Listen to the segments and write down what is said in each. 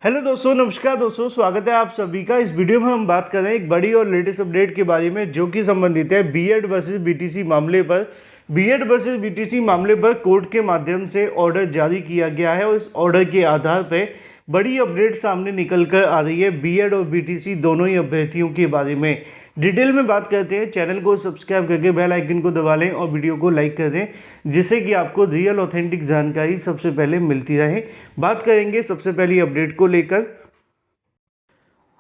Hello दोस्तों, नमस्कार दोस्तों, स्वागत है आप सभी का। इस वीडियो में हम बात कर रहे हैं एक बड़ी और लेटेस्ट अपडेट के बारे में जो कि संबंधित है बीएड वर्सेस बीटीसी मामले पर। बीएड वर्सेस बीटीसी मामले पर कोर्ट के माध्यम से ऑर्डर जारी किया गया है और इस ऑर्डर के आधार पर बड़ी अपडेट सामने निकल कर आ रही है बीएड और बीटीसी दोनों ही अभ्यर्थियों के बारे में। डिटेल में बात करते हैं। चैनल को सब्सक्राइब करके बेल आइकन को दबा लें और वीडियो को लाइक कर दें जिससे कि आपको रियल ऑथेंटिक जानकारी सबसे पहले मिलती रहे। बात करेंगे सबसे पहली अपडेट को लेकर।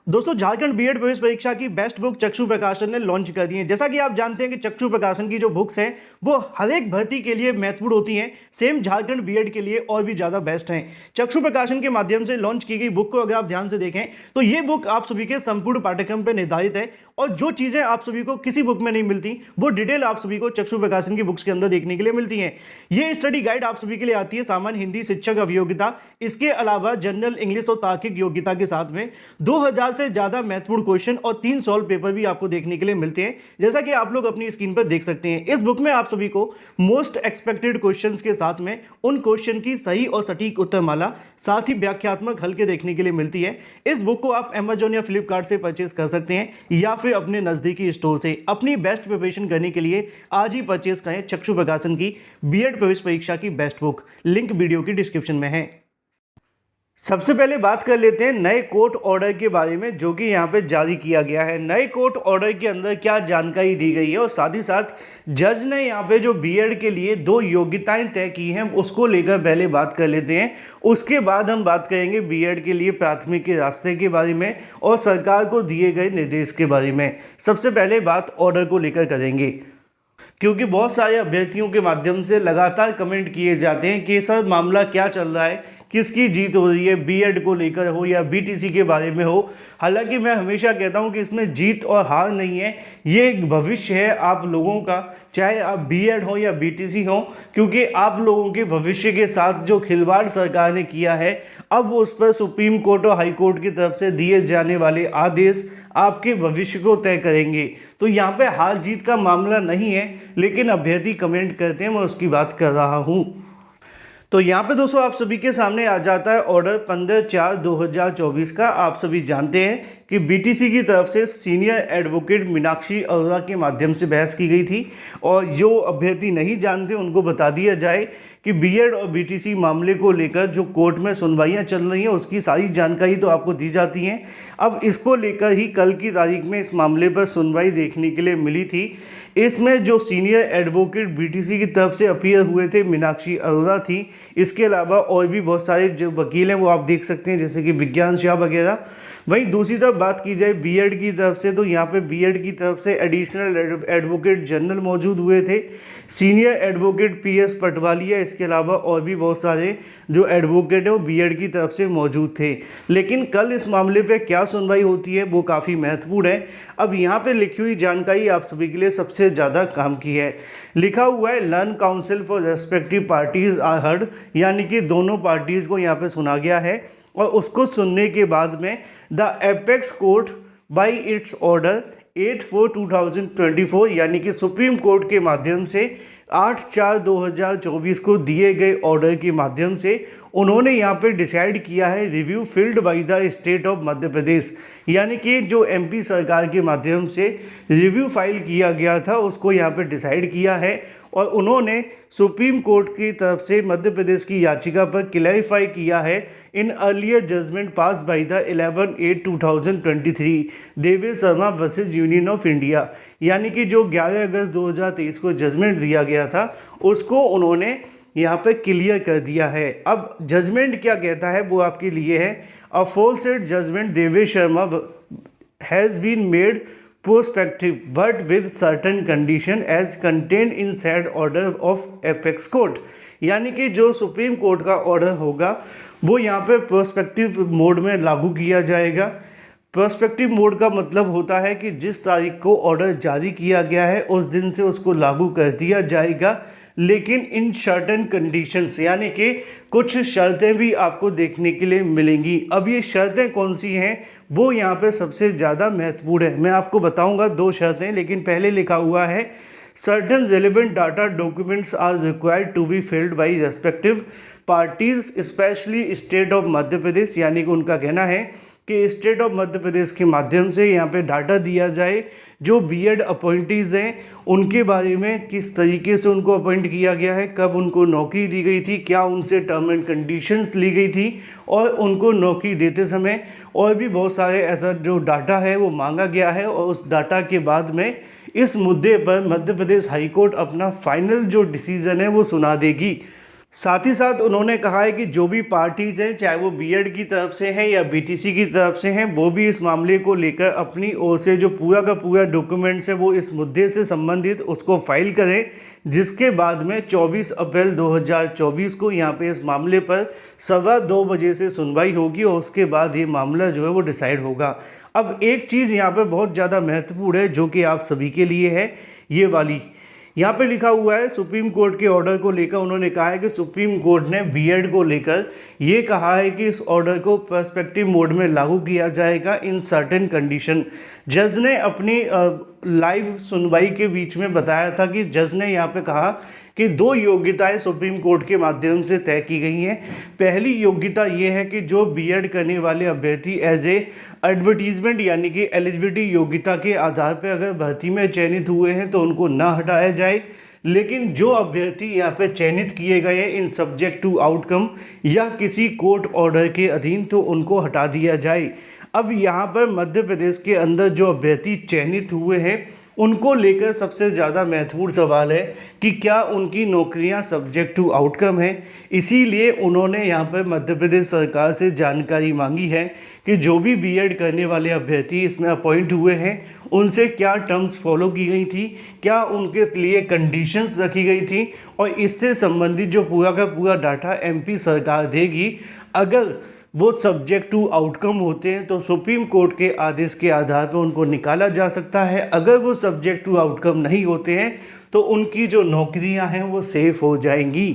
दोस्तों, झारखंड बीएड प्रवेश परीक्षा की बेस्ट बुक चक्षु प्रकाशन ने लॉन्च कर दी है। जैसा कि आप जानते हैं कि चक्षु प्रकाशन की जो बुक्स हैं वो हर एक भर्ती के लिए महत्वपूर्ण होती हैं, सेम झारखंड बीएड के लिए और भी ज़्यादा बेस्ट हैं। चक्षु प्रकाशन के माध्यम से लॉन्च की गई बुक को अगर आप ध्यान से देखें तो ये बुक आप सभी के संपूर्ण पाठ्यक्रम पर निर्धारित है और जो चीज़ें आप सभी को किसी बुक में नहीं मिलती वो डिटेल आप सभी को चक्षु प्रकाशन की बुक्स के अंदर देखने के लिए मिलती हैं। ये स्टडी गाइड आप सभी के लिए आती है सामान्य हिंदी शिक्षक अभियोग्यता, इसके अलावा जनरल इंग्लिश और तार्किक योग्यता के साथ में 2000 से ज़्यादा महत्वपूर्ण क्वेश्चन और 3 सॉल्व पेपर भी आपको देखने के लिए मिलते हैं, जैसा कि आप लोग अपनी स्क्रीन पर देख सकते हैं। इस बुक में आप सभी को मोस्ट एक्सपेक्टेड क्वेश्चंस के साथ में उन क्वेश्चन की सही और सटीक उत्तरमाला, साथ ही व्याख्यात्मक हल के देखने के लिए मिलती है। इस बुक को आप अमेजॉन या फ्लिपकार्ट से परचेज कर सकते हैं या फिर अपने नज़दीकी स्टोर से। अपनी बेस्ट प्रिपरेशन करने के लिए आज ही परचेज करें चक्षु प्रकाशन की बीएड प्रवेश परीक्षा की बेस्ट बुक। लिंक वीडियो की डिस्क्रिप्शन में है। सबसे पहले बात कर लेते हैं नए कोर्ट ऑर्डर के बारे में जो कि यहाँ पे जारी किया गया है। नए कोर्ट ऑर्डर के अंदर क्या जानकारी दी गई है और साथ ही साथ जज ने यहाँ पे जो बीएड के लिए 2 योग्यताएं तय की हैं उसको लेकर पहले बात कर लेते हैं। उसके बाद हम बात करेंगे बीएड के लिए प्राथमिक के रास्ते के बारे में और सरकार को दिए गए निर्देश के बारे में। सबसे पहले बात ऑर्डर को लेकर करेंगे, क्योंकि बहुत सारे अभ्यर्थियों के माध्यम से लगातार कमेंट किए जाते हैं कि सर मामला क्या चल रहा है, किसकी जीत हो रही है, बीएड को लेकर हो या बीटीसी के बारे में हो। हालांकि मैं हमेशा कहता हूं कि इसमें जीत और हार नहीं है, ये एक भविष्य है आप लोगों का, चाहे आप बीएड हो या बीटीसी हो, क्योंकि आप लोगों के भविष्य के साथ जो खिलवाड़ सरकार ने किया है अब उस पर सुप्रीम कोर्ट और हाई कोर्ट की तरफ से दिए जाने वाले आदेश आपके भविष्य को तय करेंगे। तो यहाँ पे हार जीत का मामला नहीं है, लेकिन अभ्यर्थी कमेंट करते हैं, मैं उसकी बात कर रहा हूँ। तो यहाँ पे दोस्तों आप सभी के सामने आ जाता है ऑर्डर 15/4/2024 का। आप सभी जानते हैं कि बीटीसी की तरफ से सीनियर एडवोकेट मीनाक्षी अरोड़ा के माध्यम से बहस की गई थी और जो अभ्यर्थी नहीं जानते उनको बता दिया जाए कि बीएड और बीटीसी मामले को लेकर जो कोर्ट में सुनवाइयाँ चल रही हैं उसकी सारी जानकारी तो आपको दी जाती हैं। अब इसको लेकर ही कल की तारीख में इस मामले पर सुनवाई देखने के लिए मिली थी। इसमें जो सीनियर एडवोकेट बीटीसी की तरफ से अपीयर हुए थे मीनाक्षी अरोड़ा थी, इसके अलावा और भी बहुत सारे जो वकील हैं वो आप देख सकते हैं जैसे कि विज्ञान शाह वगैरह। वहीं दूसरी तरफ बात की जाए बीएड की तरफ से तो यहाँ पे बीएड की तरफ से एडिशनल एडवोकेट जनरल मौजूद हुए थे, सीनियर एडवोकेट पीएस पटवालिया, इसके अलावा और भी बहुत सारे जो एडवोकेट हैं वो बीएड की तरफ से मौजूद थे। लेकिन कल इस मामले पे क्या सुनवाई होती है वो काफ़ी महत्वपूर्ण है। अब यहाँ पे लिखी हुई जानकारी आप सभी के लिए सबसे ज़्यादा काम की है। लिखा हुआ है learned counsel for respective parties are heard, यानी कि दोनों पार्टीज़ को यहाँ पे सुना गया है और उसको सुनने के बाद में the apex court by it's order 8/4/2024 यानी कि सुप्रीम कोर्ट के माध्यम से 8/4/2024 को दिए गए ऑर्डर के माध्यम से उन्होंने यहाँ पे डिसाइड किया है review filed by the state of Madhya Pradesh, यानी कि जो एमपी सरकार के माध्यम से रिव्यू फाइल किया गया था उसको यहाँ पे डिसाइड किया है और उन्होंने सुप्रीम कोर्ट की तरफ से मध्य प्रदेश की याचिका पर क्लैरिफाई किया है in earlier judgement passed by the 11/8/2023 Devesh Sharma versus union of India, यानी कि जो 11 अगस्त 2023 को जजमेंट दिया गया था उसको उन्होंने यहाँ पे क्लियर कर दिया है। अब जजमेंट क्या कहता है वो आपके लिए है, aforesaid judgement Devesh Sharma has been made prospective but with certain condition as contained in said order of apex court, यानी कि जो सुप्रीम कोर्ट का ऑर्डर होगा वो यहाँ पे प्रोस्पेक्टिव मोड में लागू किया जाएगा। प्रोस्पेक्टिव मोड का मतलब होता है कि जिस तारीख को ऑर्डर जारी किया गया है उस दिन से उसको लागू कर दिया जाएगा, लेकिन इन सर्टेन कंडीशंस, यानी कि कुछ शर्तें भी आपको देखने के लिए मिलेंगी। अब ये शर्तें कौन सी हैं वो यहाँ पे सबसे ज़्यादा महत्वपूर्ण है। मैं आपको बताऊंगा 2 शर्तें, लेकिन पहले लिखा हुआ है certain relevant data documents are required to be filled by respective parties specially state of Madhya Pradesh, यानी कि उनका कहना है कि स्टेट ऑफ मध्य प्रदेश के माध्यम से यहाँ पे डाटा दिया जाए जो बीएड अपॉइंटीज़ हैं उनके बारे में, किस तरीके से उनको अपॉइंट किया गया है, कब उनको नौकरी दी गई थी, क्या उनसे टर्म एंड कंडीशंस ली गई थी और उनको नौकरी देते समय और भी बहुत सारे ऐसा जो डाटा है वो मांगा गया है। और उस डाटा के बाद में इस मुद्दे पर मध्य प्रदेश हाईकोर्ट अपना फाइनल जो डिसीज़न है वो सुना देगी। साथ ही साथ उन्होंने कहा है कि जो भी पार्टीज़ हैं, चाहे वो बीएड की तरफ से हैं या बीटीसी की तरफ से हैं, वो भी इस मामले को लेकर अपनी ओर से जो पूरा का पूरा डॉक्यूमेंट्स है वो इस मुद्दे से संबंधित उसको फाइल करें, जिसके बाद में 24 अप्रैल 2024 को यहाँ पे इस मामले पर 2:15 बजे से सुनवाई होगी और उसके बाद ये मामला जो है वो डिसाइड होगा। अब एक चीज़ यहाँ पर बहुत ज़्यादा महत्वपूर्ण है जो कि आप सभी के लिए है, ये वाली यहाँ पे लिखा हुआ है सुप्रीम कोर्ट के ऑर्डर को लेकर उन्होंने कहा है कि सुप्रीम कोर्ट ने बीएड को लेकर ये कहा है कि इस ऑर्डर को पर्सपेक्टिव मोड में लागू किया जाएगा इन सर्टेन कंडीशन। जज ने अपनी लाइव सुनवाई के बीच में बताया था कि जज ने यहाँ पे कहा कि 2 योग्यताएं सुप्रीम कोर्ट के माध्यम से तय की गई हैं। पहली योग्यता ये है कि जो बीएड करने वाले अभ्यर्थी एज ए एडवर्टीजमेंट यानी कि एलिजिबिलिटी योग्यता के आधार पर अगर भर्ती में चयनित हुए हैं तो उनको ना हटाया जाए, लेकिन जो अभ्यर्थी यहाँ पे चयनित किए गए इन सब्जेक्ट टू आउटकम या किसी कोर्ट ऑर्डर के अधीन तो उनको हटा दिया जाए। अब यहाँ पर मध्य प्रदेश के अंदर जो अभ्यर्थी चयनित हुए हैं उनको लेकर सबसे ज़्यादा महत्वपूर्ण सवाल है कि क्या उनकी नौकरियां सब्जेक्ट टू आउटकम हैं। इसीलिए उन्होंने यहाँ पर मध्य प्रदेश सरकार से जानकारी मांगी है कि जो भी बीएड करने वाले अभ्यर्थी इसमें अपॉइंट हुए हैं उनसे क्या टर्म्स फॉलो की गई थी, क्या उनके लिए कंडीशंस रखी गई थी और इससे संबंधित जो पूरा का पूरा डाटा एमपी सरकार देगी। अगर वो सब्जेक्ट टू आउटकम होते हैं तो सुप्रीम कोर्ट के आदेश के आधार पर उनको निकाला जा सकता है। अगर वो सब्जेक्ट टू आउटकम नहीं होते हैं तो उनकी जो नौकरियां हैं वो सेफ हो जाएंगी।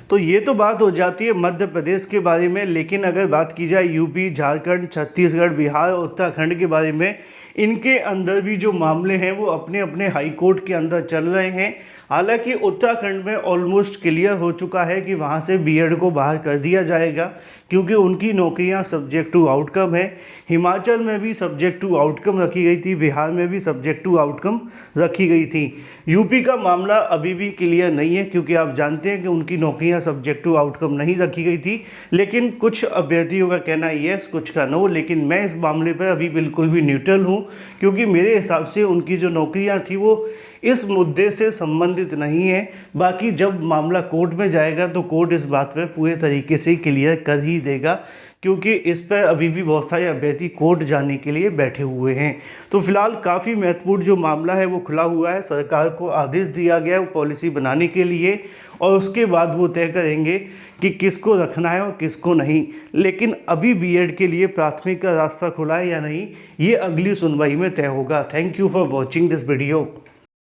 तो ये तो बात हो जाती है मध्य प्रदेश के बारे में, लेकिन अगर बात की जाए यूपी, झारखंड, छत्तीसगढ़, बिहार और उत्तराखंड के बारे में, इनके अंदर भी जो मामले हैं वो अपने अपने हाई कोर्ट के अंदर चल रहे हैं। हालांकि उत्तराखंड में ऑलमोस्ट क्लियर हो चुका है कि वहाँ से बीएड को बाहर कर दिया जाएगा क्योंकि उनकी नौकरियाँ सब्जेक्ट टू आउटकम है। हिमाचल में भी सब्जेक्ट टू आउटकम रखी गई थी, बिहार में भी सब्जेक्ट टू आउटकम रखी गई थी। यूपी का मामला अभी भी क्लियर नहीं है क्योंकि आप जानते हैं कि उनकी नौकरियाँ सब्जेक्ट टू आउटकम नहीं रखी गई थी, लेकिन कुछ अभ्यर्थियों का कहना येस, कुछ का नो। लेकिन मैं इस मामले पर अभी बिल्कुल भी न्यूट्रल हूँ क्योंकि मेरे हिसाब से उनकी जो नौकरियाँ थी वो इस मुद्दे से संबंधित नहीं है। बाकी जब मामला कोर्ट में जाएगा तो कोर्ट इस बात पर पूरे तरीके से क्लियर कर ही देगा क्योंकि इस पर अभी भी बहुत सारे अभ्यर्थी कोर्ट जाने के लिए बैठे हुए हैं। तो फिलहाल काफ़ी महत्वपूर्ण जो मामला है वो खुला हुआ है। सरकार को आदेश दिया गया है वो पॉलिसी बनाने के लिए और उसके बाद वो तय करेंगे कि किसको रखना है और किसको नहीं। लेकिन अभी बीएड के लिए प्राथमिक का रास्ता खुला है या नहीं, ये अगली सुनवाई में तय होगा। Thank you for watching this video.